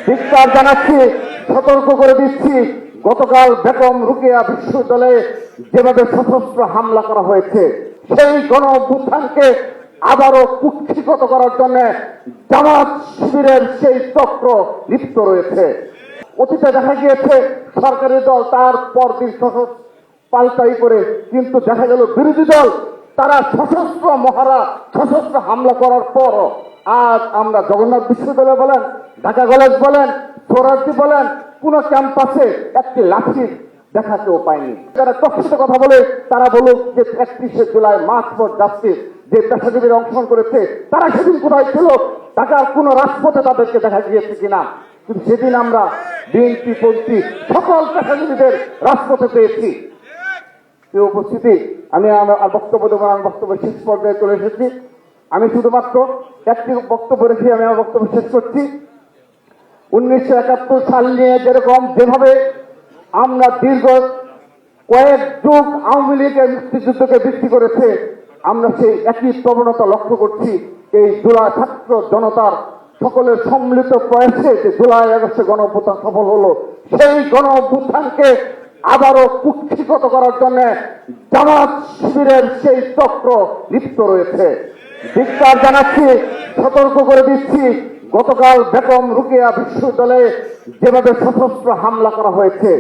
ধিক্কার জানাচ্ছি, সতর্ক করে দিচ্ছি। গতকাল বেগম রোকেয়া বিশ্ববিদ্যালয়ে যেভাবে সশস্ত্র হামলা করা হয়েছে, সেই গণ অভ্যুত্থানকে আবারও কুক্ষিগত করার জন্য জামাত শিবিরের সেই চক্র লিপ্ত রয়েছে। অতীতে দেখা গিয়েছে সরকারি দল তার পরদিন পাল্টাই করে, কিন্তু দেখা গেল বিরোধী দল তারা সশস্ত্র মহড়া সশস্ত্র হামলা করার পরও আজ আমরা জগন্নাথ বিশ্ববিদ্যালয় বলেন, ঢাকা কলেজ বলেন, সোহরাওয়ার্দী বলেন, কোন ক্যাম্পাসে একটি লাঠি দেখা কেউ পায়নি। যারা প্রকৃত কথা বলে তারা বলুক যে 31শে জুলাই মার্চ ফর জাস্টিস যে পেশাজীবীরা অংশগ্রহণ করেছে তারা সেদিন কোথায় ছিল, ঢাকার কোন রাজপথে তাদেরকে দেখা গিয়েছে কিনা। কিন্তু সেদিন আমরা বিএনপি পন্থী সকল পেশাজীবীদের রাজপথে পেয়েছি। উপস্থিতি, আমি আমার বক্তব্য দেবো, আমি বক্তব্য শেষ পর্যায়ে চলে এসেছি। আমি শুধুমাত্র একটি বক্তব্য রেখে আমি আমার বক্তব্য শেষ করছি। 1971 সাল নিয়ে যেভাবে আমরা দীর্ঘ কয়েক যুগ আওয়ামী লীগের মুক্তিযুদ্ধকে বৃদ্ধি করেছে, আমরা সেই একই প্রবণতা লক্ষ্য করছি এই জুলাই ছাত্র জনতার সকলের সম্মিলিত প্রয়াসে যে জুলাই আগস্টে গণ অভ্যুত্থান সফল হলো, সেই গণ অভ্যুত্থানকে আবারও কুক্ষিগত করার জন্য জামাত শিবিরের সেই চক্র লিপ্ত রয়েছে। ধিক্কার জানাচ্ছি, সতর্ক করে দিচ্ছি। গতকাল বেগম রোকেয়া বিশ্ববিদ্যালয়ে যেভাবে সশস্ত্র হামলা করা হয়েছে,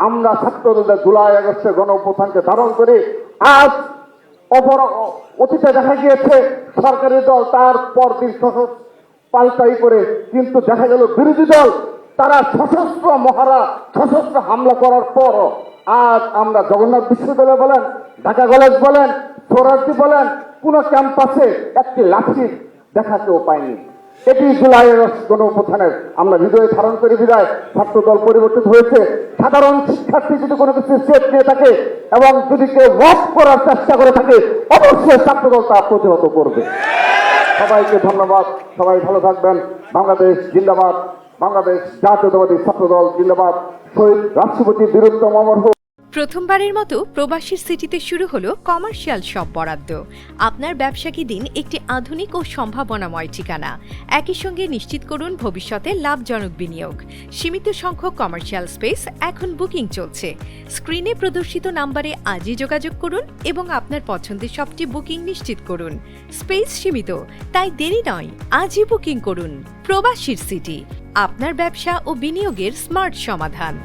আমরা ছাত্রদের জুলাই আগস্টে গণ অভ্যুত্থানকে ধারণ করে আজ অতীতে দেখা গিয়েছে সরকারি দল তার পরদিন পাল্টাই করে, কিন্তু দেখা গেল বিরোধী দল তারা সশস্ত্র মহড়া সশস্ত্র হামলা করার পরও আজ আমরা জগন্নাথ বিশ্ববিদ্যালয় বলেন, ঢাকা কলেজ বলেন, সোহরাওয়ার্দী বলেন, কোন ক্যাম্পাসে একটি লাঠি দেখা কেউ পায়নি। এটি জুলাই আগস্ট গণ অভ্যুত্থানের আমরা হৃদয়ে ধারণ করে বিদায় ছাত্র দল পরিবর্তিত হয়েছে। সাধারণ শিক্ষার্থী যদি কোনো কিছু স্টেপ নিয়ে থাকে এবং যদি কেউ রদ করার চেষ্টা করে থাকে, অবশ্যই ছাত্র দল তা প্রতিহত করবে। সবাইকে ধন্যবাদ, সবাই ভালো থাকবেন। বাংলাদেশ জিন্দাবাদ, বাংলাদেশ জাতীয়তাবাদী ছাত্র দল জিন্দাবাদ। শহীদ রাষ্ট্রপতি বীরোত্তম অমর হোক। প্রথমবারের মতো প্রবাসীর সিটিতে শুরু হলো কমার্শিয়াল শপ বরাদ্দ। আপনার ব্যবসাকে দিন একটি আধুনিক ও সম্ভাবনাময় ঠিকানা। একই সঙ্গে নিশ্চিত করুন ভবিষ্যতে লাভজনক বিনিয়োগ। সীমিত সংখ্যক কমার্শিয়াল স্পেস এখন বুকিং চলছে। স্ক্রিনে প্রদর্শিত নাম্বারে আজই যোগাযোগ করুন এবং আপনার পছন্দের শপটি বুকিং নিশ্চিত করুন। স্পেস সীমিত, তাই দেরি নয়, আজই বুকিং করুন। প্রবাসীর সিটি, আপনার ব্যবসা ও বিনিয়োগের স্মার্ট সমাধান।